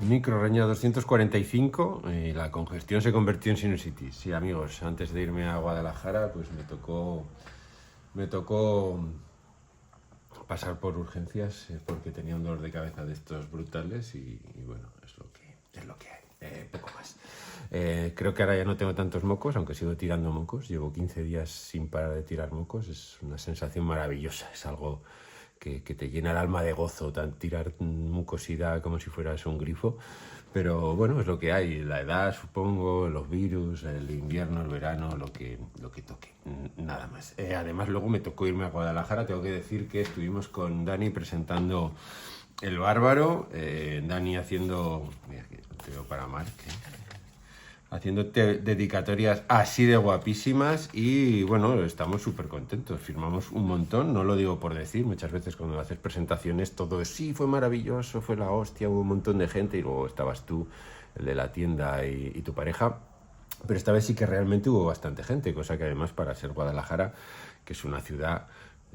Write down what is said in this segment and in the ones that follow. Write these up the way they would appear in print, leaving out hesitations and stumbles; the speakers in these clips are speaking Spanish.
Microreña 245 y la congestión se convirtió en sinusitis. Sí, amigos, antes de irme a Guadalajara, pues me tocó pasar por urgencias porque tenía un dolor de cabeza de estos brutales y bueno, es lo que hay. Poco más. Creo que ahora ya no tengo tantos mocos, aunque sigo tirando mocos. Llevo 15 días sin parar de tirar mocos. Es una sensación maravillosa. Es algo que te llena el alma de gozo, tirar mucosidad como si fueras un grifo. Pero bueno, es lo que hay. La edad, supongo, los virus, el invierno, el verano, lo que toque. Nada más. Además, luego me tocó irme a Guadalajara. Tengo que decir que estuvimos con Dani presentando El Bárbaro. Dani haciendo... Mira, que te veo para Marc, haciendo dedicatorias así de guapísimas y bueno, estamos súper contentos, firmamos un montón, no lo digo por decir, muchas veces cuando haces presentaciones todo es sí, fue maravilloso, fue la hostia, hubo un montón de gente y luego estabas tú, el de la tienda y tu pareja, pero esta vez sí que realmente hubo bastante gente, cosa que además para ser Guadalajara, que es una ciudad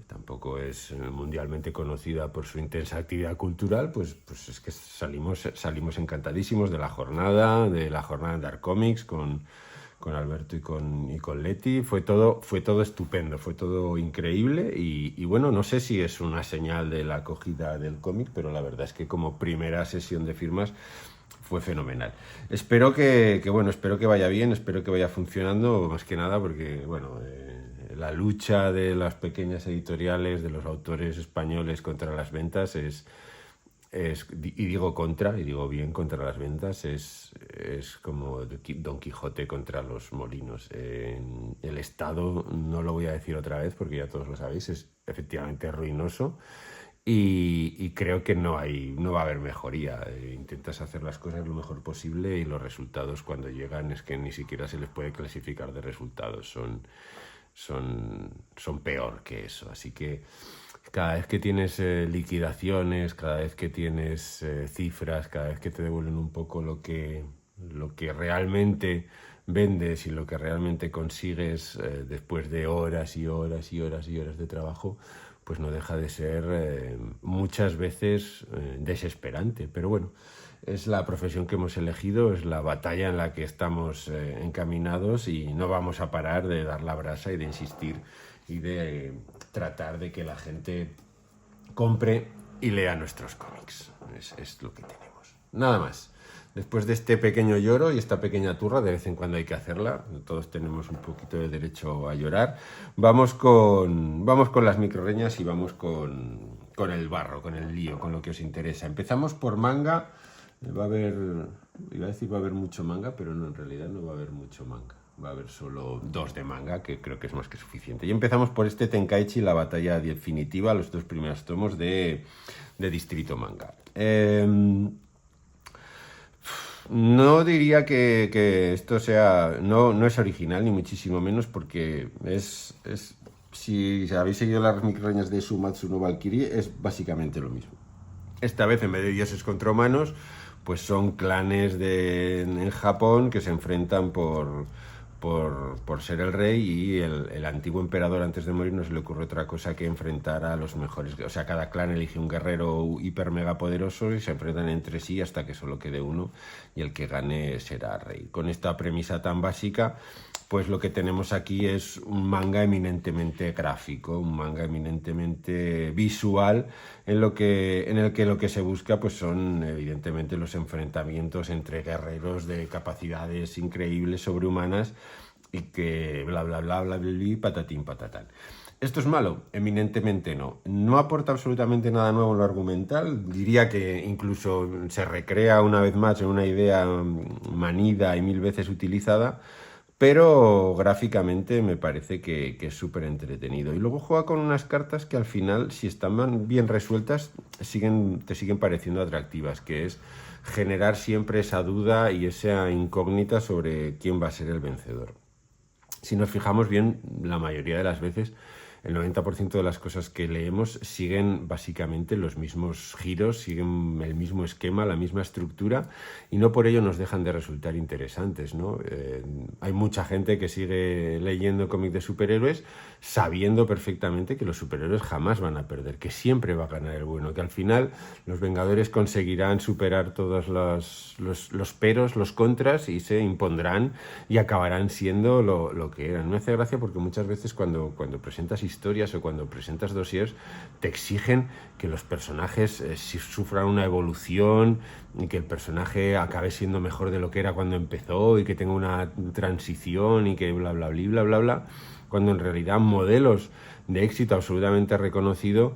tampoco es mundialmente conocida por su intensa actividad cultural, pues es que salimos encantadísimos de la jornada de Dark Comics con Alberto y con Leti. Fue todo estupendo, fue todo increíble y bueno, no sé si es una señal de la acogida del cómic, pero la verdad es que como primera sesión de firmas fue fenomenal. Espero que vaya bien, espero que vaya funcionando, más que nada porque, bueno, la lucha de las pequeñas editoriales, de los autores españoles contra las ventas y digo bien contra las ventas, es como Don Quijote contra los molinos. El Estado, no lo voy a decir otra vez porque ya todos lo sabéis, es efectivamente ruinoso. Y creo que no va a haber mejoría. Intentas hacer las cosas lo mejor posible y los resultados cuando llegan es que ni siquiera se les puede clasificar de resultados. Son peor que eso. Así que cada vez que tienes liquidaciones, cada vez que tienes cifras, cada vez que te devuelven un poco lo que realmente vendes y lo que realmente consigues después de horas y horas y horas y horas de trabajo, pues no deja de ser muchas veces desesperante. Pero bueno, es la profesión que hemos elegido, es la batalla en la que estamos encaminados y no vamos a parar de dar la brasa y de insistir y de tratar de que la gente compre y lea nuestros cómics. Es lo que tenemos. Nada más. Después de este pequeño lloro y esta pequeña turra, de vez en cuando hay que hacerla, todos tenemos un poquito de derecho a llorar, vamos con las microreñas y vamos con el barro, con el lío, con lo que os interesa. Empezamos por manga. Va a haber mucho manga, pero no, en realidad no va a haber mucho manga. Va a haber solo 2 de manga, que creo que es más que suficiente. Y empezamos por este Tenkaichi, la batalla definitiva, los 2 primeros tomos de Distrito Manga. No diría que esto sea... No es original, ni muchísimo menos, porque si habéis seguido las microreñas de Sumatsu no Valkyrie, es básicamente lo mismo. Esta vez, en vez de dioses contra humanos, pues son clanes en Japón que se enfrentan por ser el rey y el antiguo emperador antes de morir no se le ocurre otra cosa que enfrentar a los mejores. O sea, cada clan elige un guerrero hiper mega poderoso y se enfrentan entre sí hasta que solo quede uno y el que gane será rey. Con esta premisa tan básica, pues lo que tenemos aquí es un manga eminentemente gráfico, un manga eminentemente visual, en el que lo que se busca pues son evidentemente los enfrentamientos entre guerreros de capacidades increíbles, sobrehumanas, y que bla bla bla bla bla, bla patatín patatán. ¿Esto es malo? Eminentemente no. No aporta absolutamente nada nuevo en lo argumental. Diría que incluso se recrea una vez más en una idea manida y 1000 veces utilizada, pero gráficamente me parece que es súper entretenido. Y luego juega con unas cartas que al final, si están bien resueltas, te siguen pareciendo atractivas, que es generar siempre esa duda y esa incógnita sobre quién va a ser el vencedor. Si nos fijamos bien, la mayoría de las veces el 90% de las cosas que leemos siguen básicamente los mismos giros, siguen el mismo esquema, la misma estructura, y no por ello nos dejan de resultar interesantes, ¿no? Hay mucha gente que sigue leyendo cómics de superhéroes sabiendo perfectamente que los superhéroes jamás van a perder, que siempre va a ganar el bueno, que al final los Vengadores conseguirán superar todos los peros, los contras, y se impondrán y acabarán siendo lo que eran. Me hace gracia porque muchas veces cuando presentas historias o cuando presentas dossiers te exigen que los personajes sufran una evolución y que el personaje acabe siendo mejor de lo que era cuando empezó y que tenga una transición y que bla bla bla bla bla bla, cuando en realidad modelos de éxito absolutamente reconocido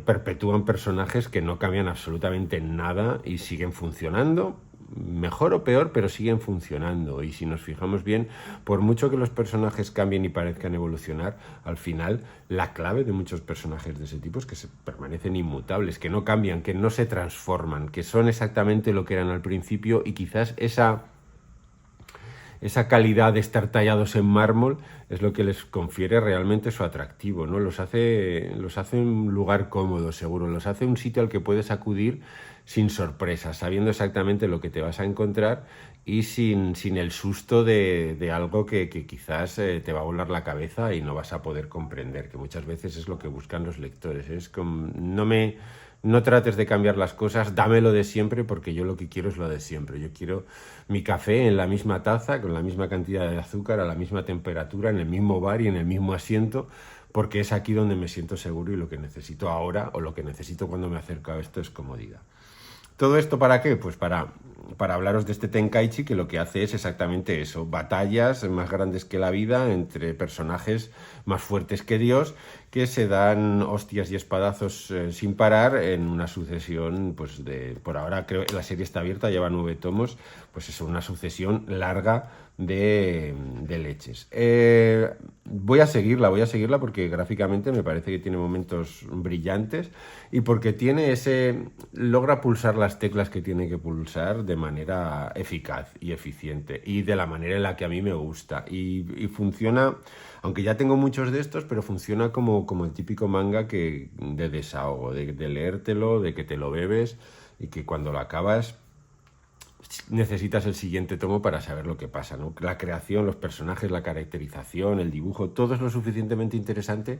perpetúan personajes que no cambian absolutamente nada y siguen funcionando, mejor o peor, pero siguen funcionando. Y si nos fijamos bien, por mucho que los personajes cambien y parezcan evolucionar, al final la clave de muchos personajes de ese tipo es que se permanecen inmutables, que no cambian, que no se transforman, que son exactamente lo que eran al principio, y quizás esa calidad de estar tallados en mármol es lo que les confiere realmente su atractivo, ¿no? Los hace un lugar cómodo, seguro, los hace un sitio al que puedes acudir sin sorpresas, sabiendo exactamente lo que te vas a encontrar y sin el susto de algo que quizás te va a volar la cabeza y no vas a poder comprender, que muchas veces es lo que buscan los lectores. Es como, no trates de cambiar las cosas, dámelo de siempre, porque yo lo que quiero es lo de siempre. Yo quiero mi café en la misma taza, con la misma cantidad de azúcar, a la misma temperatura, en el mismo bar y en el mismo asiento, porque es aquí donde me siento seguro y lo que necesito ahora, o lo que necesito cuando me acerco a esto, es comodidad. ¿Todo esto para qué? Pues para hablaros de este Tenkaichi, que lo que hace es exactamente eso: batallas más grandes que la vida entre personajes más fuertes que Dios, que se dan hostias y espadazos sin parar en una sucesión, pues por ahora creo que la serie está abierta, lleva 9 tomos, pues es una sucesión larga de leches. Voy a seguirla porque gráficamente me parece que tiene momentos brillantes y porque logra pulsar las teclas que tiene que pulsar de manera eficaz y eficiente y de la manera en la que a mí me gusta, y funciona, aunque ya tengo muchos de estos, pero funciona como el típico manga de desahogo, de leértelo, de que te lo bebes y que cuando lo acabas necesitas el siguiente tomo para saber lo que pasa, ¿no? La creación, los personajes, la caracterización, el dibujo, todo es lo suficientemente interesante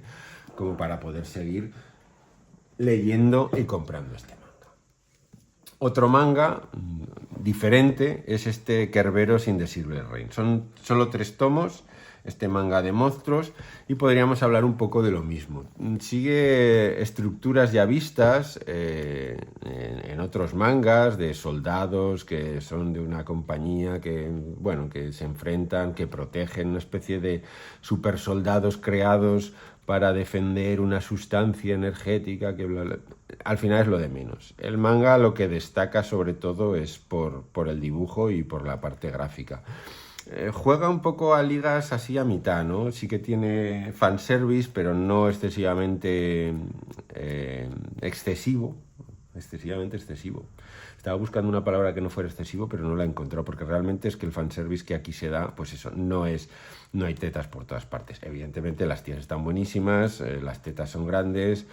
como para poder seguir leyendo y comprando este manga. Otro manga diferente es este Kerberos in the Silver Rain. Son solo 3 tomos, este manga de monstruos, y podríamos hablar un poco de lo mismo. Sigue estructuras ya vistas en otros mangas de soldados que son de una compañía que se enfrentan, que protegen, una especie de super soldados creados para defender una sustancia energética que al final es lo de menos. El manga lo que destaca sobre todo es por el dibujo y por la parte gráfica. Juega un poco a ligas así a mitad, ¿no? Sí que tiene fanservice, pero no excesivamente excesivamente excesivo. Estaba buscando una palabra que no fuera excesivo, pero no la he encontrado, porque realmente es que el fanservice que aquí se da, pues eso, no hay tetas por todas partes. Evidentemente las tías están buenísimas, las tetas son grandes,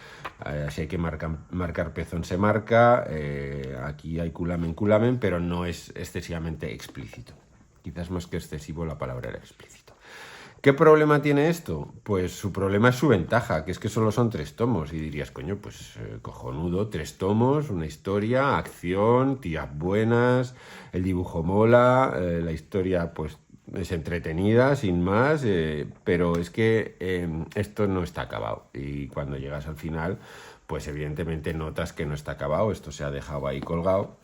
si hay que marcar pezón se marca, aquí hay culamen, pero no es excesivamente explícito. Quizás más que excesivo la palabra era explícito. ¿Qué problema tiene esto? Pues su problema es su ventaja, que es que solo son 3 tomos. Y dirías, coño, pues cojonudo, 3 tomos, una historia, acción, tías buenas, el dibujo mola, la historia pues es entretenida, sin más, pero es que esto no está acabado. Y cuando llegas al final, pues evidentemente notas que no está acabado, esto se ha dejado ahí colgado,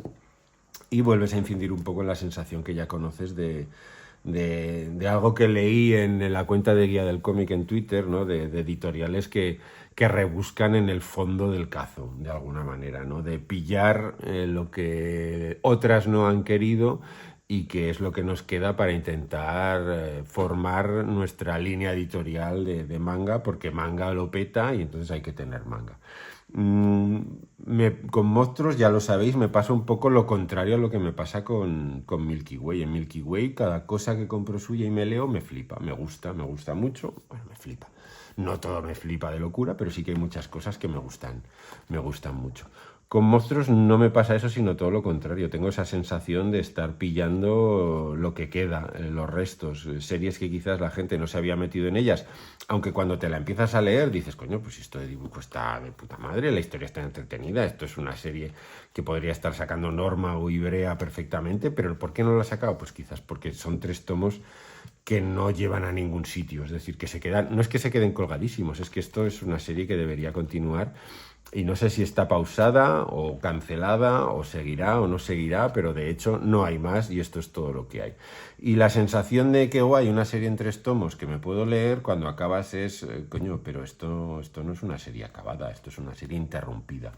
y vuelves a incidir un poco en la sensación que ya conoces de algo que leí en la cuenta de Guía del Cómic en Twitter, ¿no? De editoriales que rebuscan en el fondo del cazo, de alguna manera, ¿no? De pillar lo que otras no han querido y que es lo que nos queda para intentar formar nuestra línea editorial de manga, porque manga lo peta y entonces hay que tener manga. Con monstruos, ya lo sabéis, me pasa un poco lo contrario a lo que me pasa con Milky Way. En Milky Way cada cosa que compro suya y me leo me flipa, me gusta mucho, bueno, me flipa. No todo me flipa de locura, pero sí que hay muchas cosas que me gustan mucho. Con Monstruos no me pasa eso, sino todo lo contrario. Tengo esa sensación de estar pillando lo que queda, los restos, series que quizás la gente no se había metido en ellas, aunque cuando te la empiezas a leer dices, coño, pues esto de dibujo está de puta madre, la historia está entretenida, esto es una serie que podría estar sacando Norma o Ibrea perfectamente, pero ¿por qué no la ha sacado? Pues quizás porque son 3 tomos que no llevan a ningún sitio, es decir, que se quedan, no es que se queden colgadísimos, es que esto es una serie que debería continuar y no sé si está pausada o cancelada o seguirá o no seguirá, pero de hecho no hay más y esto es todo lo que hay. Y la sensación de que hay una serie en 3 tomos que me puedo leer cuando acabas es, coño, pero esto no es una serie acabada, esto es una serie interrumpida.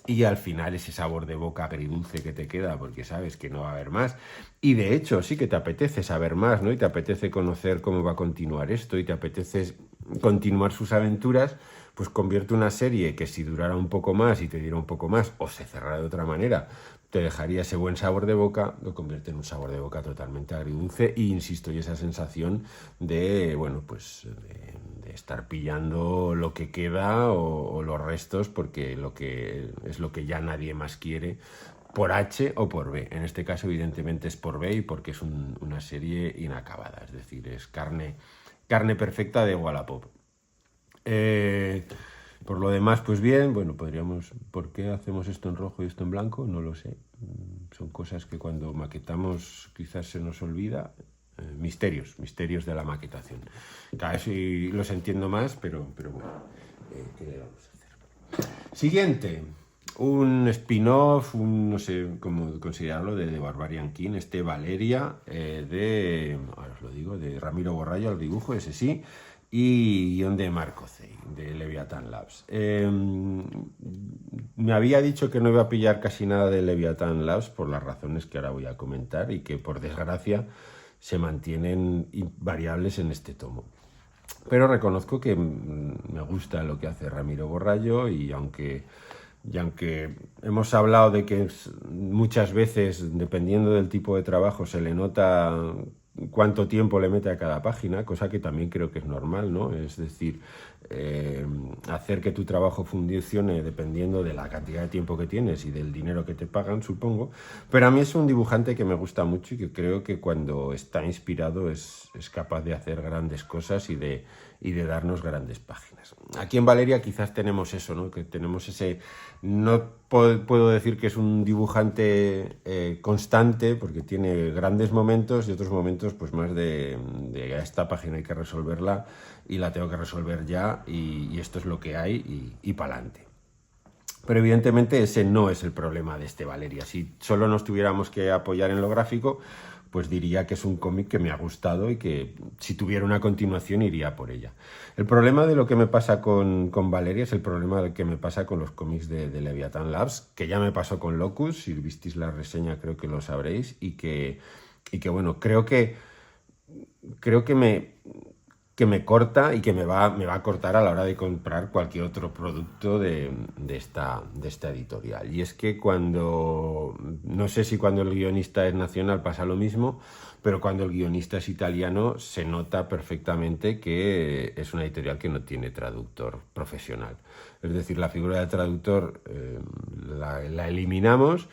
Y al final ese sabor de boca agridulce que te queda porque sabes que no va a haber más. Y de hecho sí que te apetece saber más, ¿no? Y te apetece conocer cómo va a continuar esto y te apetece continuar sus aventuras, pues convierte una serie que si durara un poco más y te diera un poco más o se cerrara de otra manera, te dejaría ese buen sabor de boca, lo convierte en un sabor de boca totalmente agridulce y insisto, y esa sensación de, bueno, pues de estar pillando lo que queda o los restos porque lo que es lo que ya nadie más quiere por H o por B. En este caso evidentemente es por B y porque es una serie inacabada, es decir, es carne perfecta de Wallapop. Por lo demás, pues bien, bueno, podríamos... ¿Por qué hacemos esto en rojo y esto en blanco? No lo sé. Son cosas que cuando maquetamos quizás se nos olvida. Misterios de la maquetación. Cada vez sí los entiendo más, pero bueno, ¿qué le vamos a hacer? Siguiente. Un spin-off, no sé cómo considerarlo, de Barbarian King, Valeria, ahora os lo digo, de Ramiro Borrallo al dibujo, ese sí, y guión de Marco Cey, de Leviathan Labs. Me había dicho que no iba a pillar casi nada de Leviathan Labs por las razones que ahora voy a comentar y que por desgracia se mantienen invariables en este tomo. Pero reconozco que me gusta lo que hace Ramiro Borrallo y aunque hemos hablado de que muchas veces, dependiendo del tipo de trabajo, se le nota cuánto tiempo le mete a cada página, cosa que también creo que es normal, ¿no? Es decir, hacer que tu trabajo funcione dependiendo de la cantidad de tiempo que tienes y del dinero que te pagan, supongo. Pero a mí es un dibujante que me gusta mucho y que creo que cuando está inspirado es capaz de hacer grandes cosas y de darnos grandes páginas. Aquí en Valeria quizás tenemos eso, ¿no? Que tenemos ese... No puedo decir que es un dibujante constante, porque tiene grandes momentos y otros momentos pues más de esta página hay que resolverla y la tengo que resolver ya y esto es lo que hay y pa'lante. Pero evidentemente ese no es el problema de Valeria. Si solo nos tuviéramos que apoyar en lo gráfico, pues diría que es un cómic que me ha gustado y que si tuviera una continuación iría por ella. El problema de lo que me pasa con Valeria es el problema que me pasa con los cómics de Leviathan Labs, que ya me pasó con Locus, si visteis la reseña creo que lo sabréis, y que bueno, creo que me corta y que me va a cortar a la hora de comprar cualquier otro producto de esta editorial. Y es que no sé si cuando el guionista es nacional pasa lo mismo, pero cuando el guionista es italiano se nota perfectamente que es una editorial que no tiene traductor profesional. Es decir, la figura del traductor la eliminamos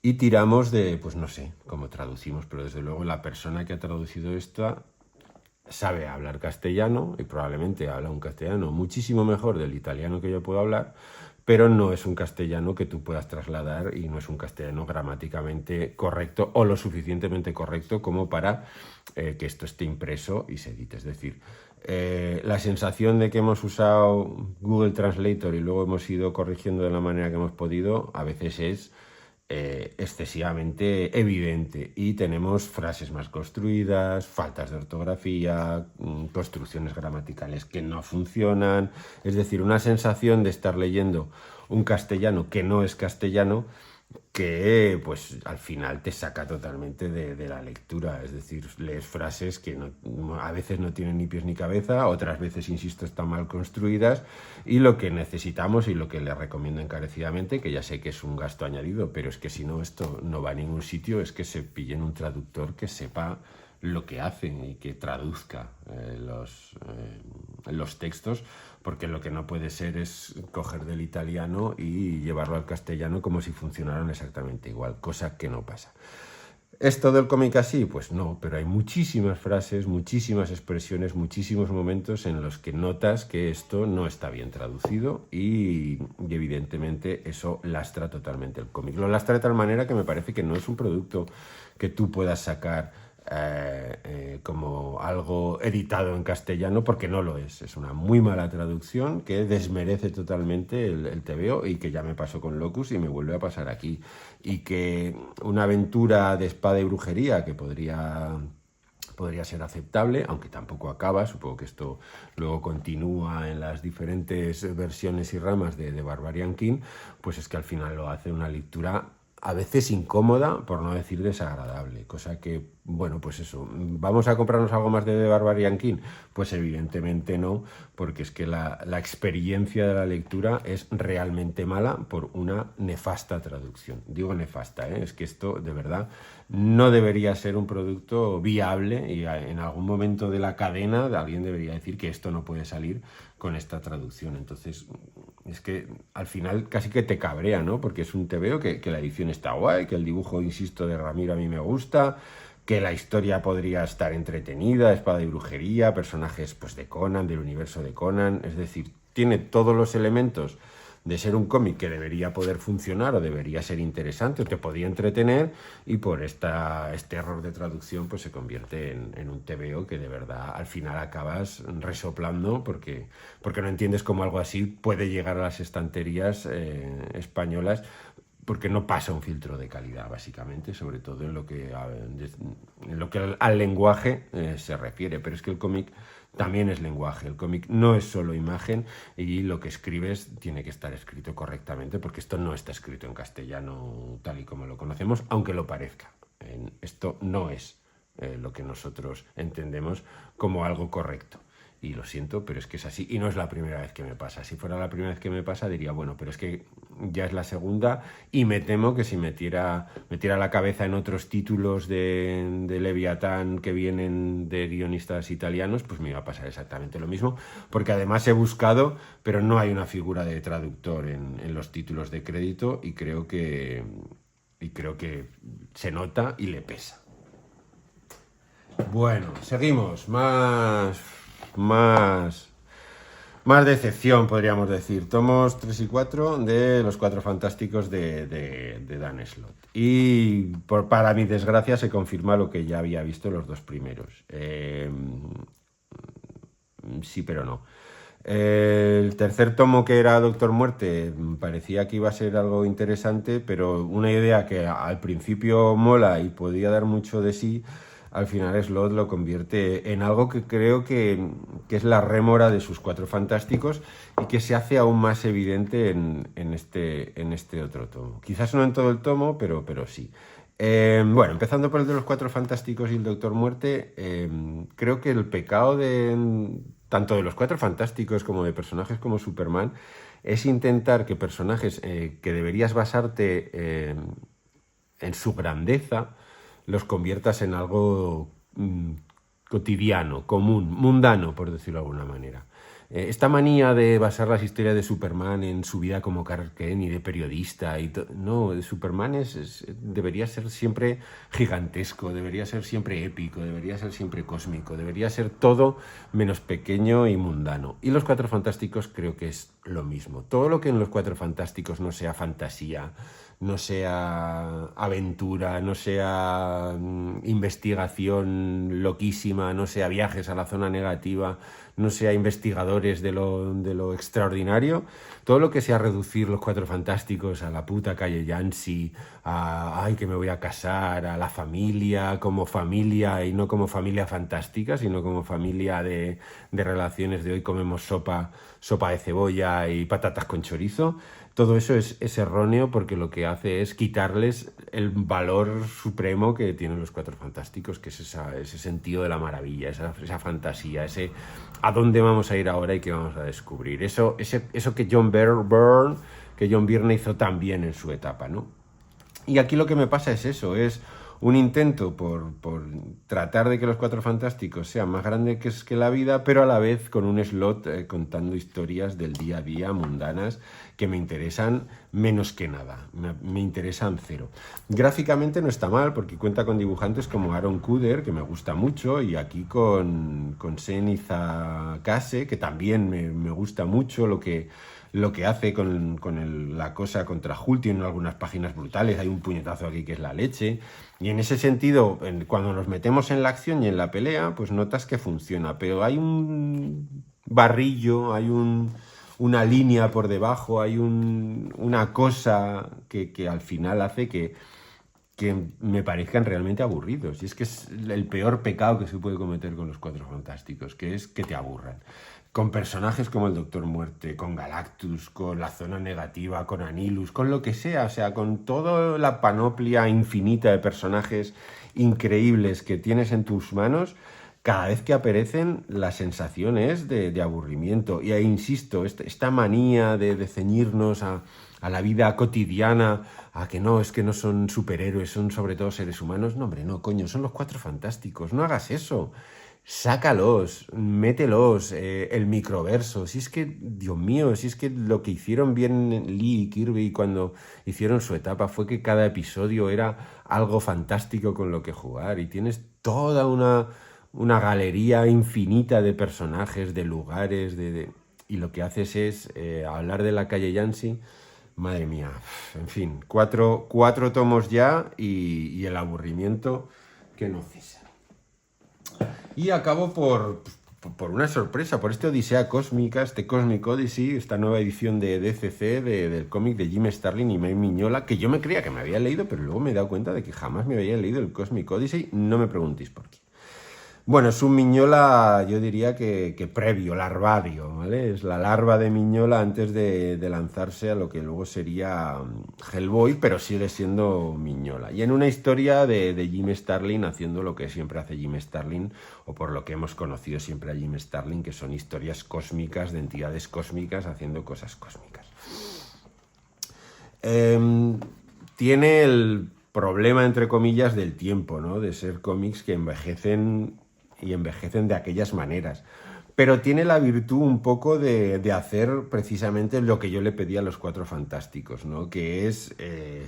y tiramos de, pues no sé cómo traducimos, pero desde luego la persona que ha traducido esta sabe hablar castellano y probablemente habla un castellano muchísimo mejor del italiano que yo puedo hablar, pero no es un castellano que tú puedas trasladar y no es un castellano gramáticamente correcto o lo suficientemente correcto como para que esto esté impreso y se edite. Es decir, la sensación de que hemos usado Google Translator y luego hemos ido corrigiendo de la manera que hemos podido, a veces es excesivamente evidente y tenemos frases más construidas, faltas de ortografía, construcciones gramaticales que no funcionan, es decir, una sensación de estar leyendo un castellano que no es castellano que pues al final te saca totalmente de la lectura, es decir, lees frases que a veces no tienen ni pies ni cabeza, otras veces, insisto, están mal construidas y lo que necesitamos y lo que les recomiendo encarecidamente, que ya sé que es un gasto añadido, pero es que si no esto no va a ningún sitio, es que se pillen un traductor que sepa lo que hacen y que traduzca los textos, porque lo que no puede ser es coger del italiano y llevarlo al castellano como si funcionaran exactamente igual, cosa que no pasa. ¿Es todo el cómic así? Pues no, pero hay muchísimas frases, muchísimas expresiones, muchísimos momentos en los que notas que esto no está bien traducido y evidentemente eso lastra totalmente el cómic. Lo lastra de tal manera que me parece que no es un producto que tú puedas sacar como algo editado en castellano, porque no lo es. Es una muy mala traducción que desmerece totalmente el TVO y que ya me pasó con Locus y me vuelve a pasar aquí. Y que una aventura de espada y brujería que podría ser aceptable, aunque tampoco acaba, supongo que esto luego continúa en las diferentes versiones y ramas de Barbarian King, pues es que al final lo hace una lectura a veces incómoda, por no decir desagradable, cosa que, bueno, pues eso, ¿vamos a comprarnos algo más de Barbarian King? Pues evidentemente no, porque es que la experiencia de la lectura es realmente mala por una nefasta traducción. Digo nefasta, es que esto de verdad no debería ser un producto viable y en algún momento de la cadena alguien debería decir que esto no puede salir con esta traducción. Entonces, es que al final casi que te cabrea, ¿no? Porque es un TVO que la edición está guay, que el dibujo, insisto, de Ramiro a mí me gusta, que la historia podría estar entretenida, espada y brujería, personajes pues de Conan, del universo de Conan, es decir, tiene todos los elementos de ser un cómic que debería poder funcionar o debería ser interesante o te podía entretener, y por este error de traducción pues se convierte en un TVO que de verdad al final acabas resoplando porque no entiendes cómo algo así puede llegar a las estanterías españolas, porque no pasa un filtro de calidad, básicamente, sobre todo en lo que al lenguaje se refiere. Pero es que el cómic también es lenguaje, el cómic no es solo imagen y lo que escribes tiene que estar escrito correctamente, porque esto no está escrito en castellano tal y como lo conocemos, aunque lo parezca. Esto no es lo que nosotros entendemos como algo correcto. Y lo siento, pero es que es así. Y no es la primera vez que me pasa. Si fuera la primera vez que me pasa, diría, bueno, pero es que ya es la segunda y me temo que si metiera la cabeza en otros títulos de Leviatán que vienen de guionistas italianos, pues me iba a pasar exactamente lo mismo. Porque además he buscado, pero no hay una figura de traductor en los títulos de crédito y creo que se nota y le pesa. Bueno, seguimos. Más decepción, podríamos decir. Tomos 3 y 4 de Los Cuatro Fantásticos de Dan Slott. Y para mi desgracia se confirma lo que ya había visto los dos primeros. Sí, pero no. El tercer tomo, que era Doctor Muerte, parecía que iba a ser algo interesante, pero una idea que al principio mola y podía dar mucho de sí, al final Slott lo convierte en algo que creo que es la rémora de sus Cuatro Fantásticos y que se hace aún más evidente en este otro tomo. Quizás no en todo el tomo, pero sí. Bueno, empezando por el de los Cuatro Fantásticos y el Doctor Muerte, creo que el pecado tanto de los Cuatro Fantásticos como de personajes como Superman es intentar que personajes que deberías basarte en su grandeza los conviertas en algo cotidiano, común, mundano, por decirlo de alguna manera. Esta manía de basar las historias de Superman en su vida como Clark Kent y de periodista, no, Superman debería ser siempre gigantesco, debería ser siempre épico, debería ser siempre cósmico, debería ser todo menos pequeño y mundano. Y los Cuatro Fantásticos creo que es lo mismo. Todo lo que en los Cuatro Fantásticos no sea fantasía, no sea aventura, no sea investigación loquísima, no sea viajes a la zona negativa, no sea investigadores de lo extraordinario, todo lo que sea reducir los Cuatro Fantásticos a la puta calle Yancy, a ay, que me voy a casar, a la familia como familia y no como familia fantástica, sino como familia de relaciones de hoy comemos sopa de cebolla y patatas con chorizo. Todo eso es erróneo, porque lo que hace es quitarles el valor supremo que tienen los Cuatro Fantásticos, que es ese sentido de la maravilla, esa fantasía, ese a dónde vamos a ir ahora y qué vamos a descubrir. Eso que John Byrne hizo tan bien en su etapa, ¿no? Y aquí lo que me pasa es eso, es un intento por tratar de que los Cuatro Fantásticos sean más grandes que la vida, pero a la vez con un slot contando historias del día a día mundanas que me interesan menos que nada, me interesan cero. Gráficamente no está mal porque cuenta con dibujantes como Aaron Kuder, que me gusta mucho, y aquí con Sen Izakase, que también me gusta mucho lo que hace con la cosa contra Hulk. Tiene algunas páginas brutales, hay un puñetazo aquí que es la leche, y en ese sentido, cuando nos metemos en la acción y en la pelea, pues notas que funciona, pero hay un barrillo, hay una línea por debajo, hay una cosa que al final hace que me parezcan realmente aburridos. Y es que es el peor pecado que se puede cometer con los Cuatro Fantásticos, que es que te aburran. Con personajes como el Doctor Muerte, con Galactus, con la Zona Negativa, con Anilus, con lo que sea, o sea, con toda la panoplia infinita de personajes increíbles que tienes en tus manos, cada vez que aparecen la sensación es de aburrimiento. Y ahí insisto, esta manía de ceñirnos a la vida cotidiana, a que no, es que no son superhéroes, son sobre todo seres humanos. No, hombre, no, coño, son los Cuatro Fantásticos, no hagas eso. Sácalos, mételos, el microverso. Si es que, Dios mío, si es que lo que hicieron bien Lee y Kirby cuando hicieron su etapa fue que cada episodio era algo fantástico con lo que jugar, y tienes toda una galería infinita de personajes, de lugares, y lo que haces es hablar de la calle Yancy. Madre mía, en fin, cuatro tomos ya y el aburrimiento que no cesa. Y acabo por una sorpresa, por este Odisea Cósmica, este Cosmic Odyssey, esta nueva edición de DCC, del cómic de Jim Starlin y Mike Mignola, que yo me creía que me había leído, pero luego me he dado cuenta de que jamás me había leído el Cosmic Odyssey, no me preguntéis por qué. Bueno, es un Mignola, yo diría que previo, larvario, ¿vale? Es la larva de Mignola antes de lanzarse a lo que luego sería Hellboy, pero sigue siendo Mignola. Y en una historia de Jim Starlin haciendo lo que siempre hace Jim Starlin, o por lo que hemos conocido siempre a Jim Starlin, que son historias cósmicas, de entidades cósmicas haciendo cosas cósmicas. Tiene el problema, entre comillas, del tiempo, ¿no? De ser cómics que envejecen de aquellas maneras. Pero tiene la virtud un poco de hacer precisamente lo que yo le pedí a los Cuatro Fantásticos, ¿no? Que es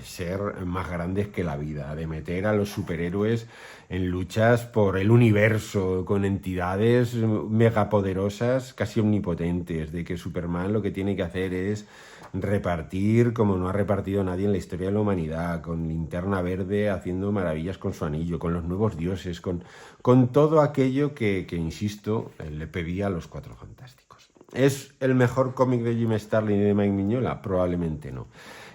ser más grandes que la vida, de meter a los superhéroes en luchas por el universo, con entidades megapoderosas, casi omnipotentes, de que Superman lo que tiene que hacer es repartir como no ha repartido nadie en la historia de la humanidad, con Linterna Verde haciendo maravillas con su anillo, con los nuevos dioses, con todo aquello que insisto, le pedía a los Cuatro Fantásticos. ¿Es el mejor cómic de Jim Starlin y de Mike Mignola? Probablemente no.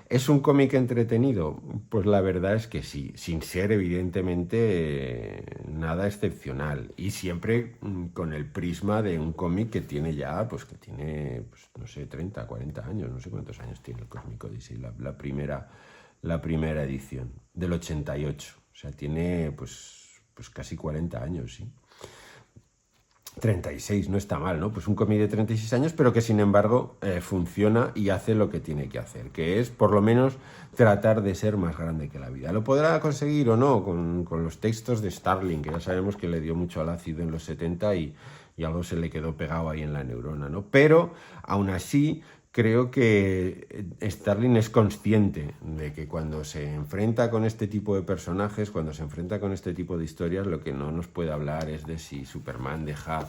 ¿Es un cómic entretenido? Pues la verdad es que sí, sin ser evidentemente nada excepcional, y siempre con el prisma de un cómic que tiene ya, pues no sé, 30, 40 años, no sé cuántos años tiene el Cosmic Odyssey, la primera edición, del 88, o sea, tiene pues casi 40 años, sí. 36, no está mal, ¿no? Pues un cómic de 36 años, pero que sin embargo funciona y hace lo que tiene que hacer, que es por lo menos tratar de ser más grande que la vida. ¿Lo podrá conseguir o no con los textos de Starlin, que ya sabemos que le dio mucho al ácido en los 70 y algo se le quedó pegado ahí en la neurona, ¿no? Pero aún así creo que Starlin es consciente de que cuando se enfrenta con este tipo de personajes, cuando se enfrenta con este tipo de historias, lo que no nos puede hablar es de si Superman deja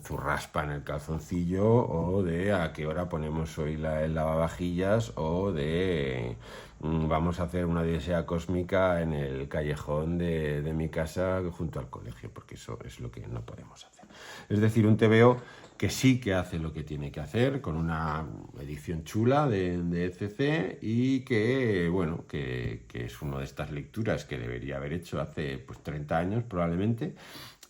zurraspa en el calzoncillo, o de a qué hora ponemos hoy el lavavajillas, o de vamos a hacer una odisea cósmica en el callejón de mi casa junto al colegio, porque eso es lo que no podemos hacer. Es decir, un TVO que sí que hace lo que tiene que hacer, con una edición chula de ECC, y que, bueno, que es una de estas lecturas que debería haber hecho hace 30 años probablemente,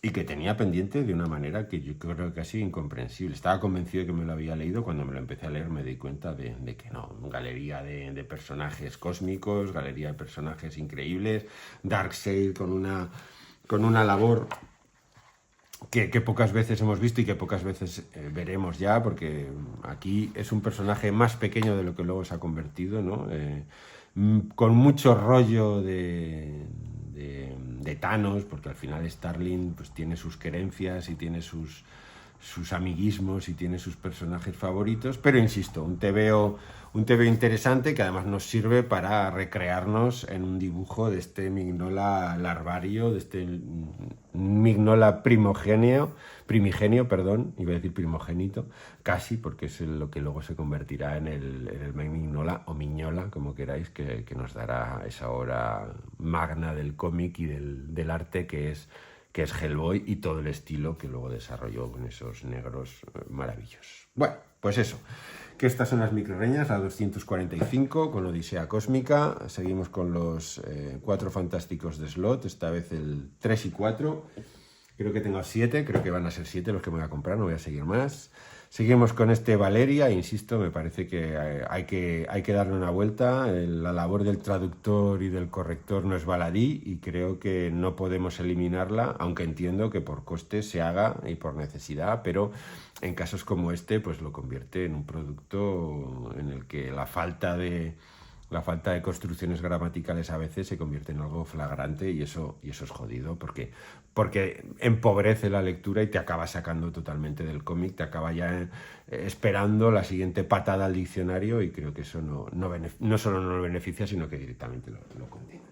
y que tenía pendiente de una manera que yo creo casi incomprensible. Estaba convencido de que me lo había leído, cuando me lo empecé a leer me di cuenta de que no. Galería de personajes cósmicos, galería de personajes increíbles, Darkseid con una labor que pocas veces hemos visto y que pocas veces veremos ya, porque aquí es un personaje más pequeño de lo que luego se ha convertido, ¿no? Con mucho rollo de de Thanos, porque al final Starlin pues tiene sus querencias y tiene sus amiguismos y tiene sus personajes favoritos, pero insisto, un TVO interesante que además nos sirve para recrearnos en un dibujo de este Mignola larvario, de este Mignola primigenio, iba a decir primogénito, casi, porque es lo que luego se convertirá en el Mignola o Mignola, como queráis, que nos dará esa hora magna del cómic y del arte que es Hellboy y todo el estilo que luego desarrolló con esos negros maravillosos. Bueno, pues eso, que estas son las microreñas, la 245 con Odisea Cósmica. Seguimos con los 4 fantásticos de Slott, esta vez el 3 y 4. Creo que tengo 7, creo que van a ser 7 los que me voy a comprar, no voy a seguir más. Seguimos con este Valeria, insisto, me parece que hay que darle una vuelta. La labor del traductor y del corrector no es baladí y creo que no podemos eliminarla, aunque entiendo que por coste se haga y por necesidad, pero en casos como este pues lo convierte en un producto en el que la falta de construcciones gramaticales a veces se convierte en algo flagrante y eso es jodido porque empobrece la lectura y te acaba sacando totalmente del cómic, te acaba ya esperando la siguiente patada al diccionario y creo que eso no solo no lo beneficia, sino que directamente lo condena.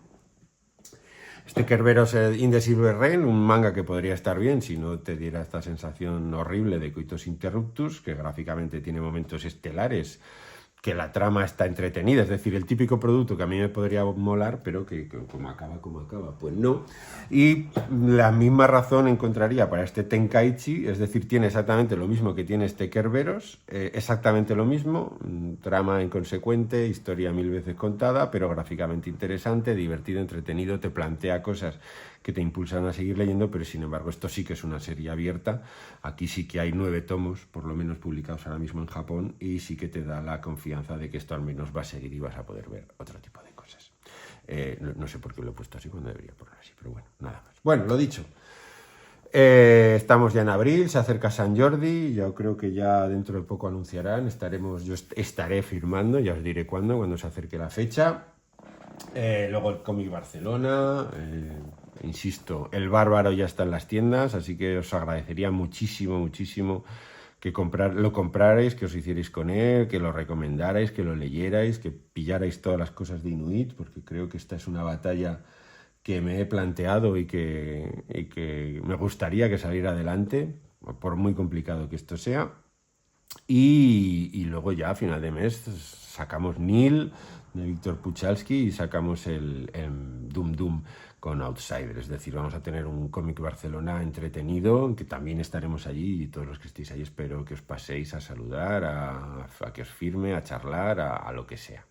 Este Kerberos in the Silver Rain, un manga que podría estar bien si no te diera esta sensación horrible de coitus interruptus, que gráficamente tiene momentos estelares, que la trama está entretenida, es decir, el típico producto que a mí me podría molar, pero que como acaba, pues no. Y la misma razón encontraría para este Tenkaichi, es decir, tiene exactamente lo mismo que tiene este Kerberos, exactamente lo mismo, trama inconsecuente, historia 1000 veces contada, pero gráficamente interesante, divertido, entretenido, te plantea cosas que te impulsan a seguir leyendo, pero sin embargo esto sí que es una serie abierta. Aquí sí que hay 9 tomos, por lo menos publicados ahora mismo en Japón, y sí que te da la confianza de que esto al menos va a seguir y vas a poder ver otro tipo de cosas. No sé por qué lo he puesto así cuando debería poner así, pero bueno, nada más. Bueno, lo dicho. Estamos ya en abril, se acerca San Jordi, yo creo que ya dentro de poco anunciarán, yo estaré firmando, ya os diré cuándo se acerque la fecha. Luego el Cómic Barcelona, insisto, el Bárbaro ya está en las tiendas, así que os agradecería muchísimo que lo comprarais, que os hicierais con él, que lo recomendarais, que lo leyerais, que pillarais todas las cosas de Inuit, porque creo que esta es una batalla que me he planteado y que me gustaría que saliera adelante, por muy complicado que esto sea. Y luego ya a final de mes sacamos Nil de Víctor Puchalski y sacamos el Doom con Outsider, es decir, vamos a tener un cómic Barcelona entretenido, que también estaremos allí y todos los que estéis ahí espero que os paséis a saludar, a que os firme, a charlar, a lo que sea.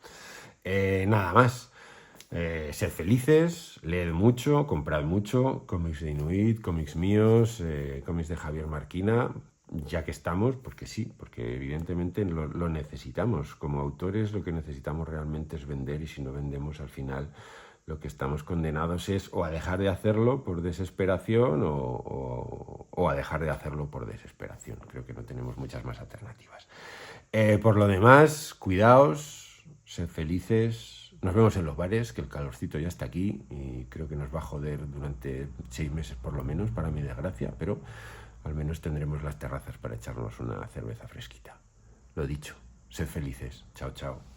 Nada más. Sed felices, leed mucho, comprad mucho, cómics de Inuit, cómics míos, cómics de Javier Marquina, ya que estamos, porque sí, porque evidentemente lo necesitamos. Como autores lo que necesitamos realmente es vender y si no vendemos al final lo que estamos condenados es o a dejar de hacerlo por desesperación o a dejar de hacerlo por desesperación. Creo que no tenemos muchas más alternativas. Por lo demás, cuidaos, sed felices. Nos vemos en los bares, que el calorcito ya está aquí y creo que nos va a joder durante 6 meses por lo menos, para mi desgracia, pero al menos tendremos las terrazas para echarnos una cerveza fresquita. Lo dicho, sed felices. Chao, chao.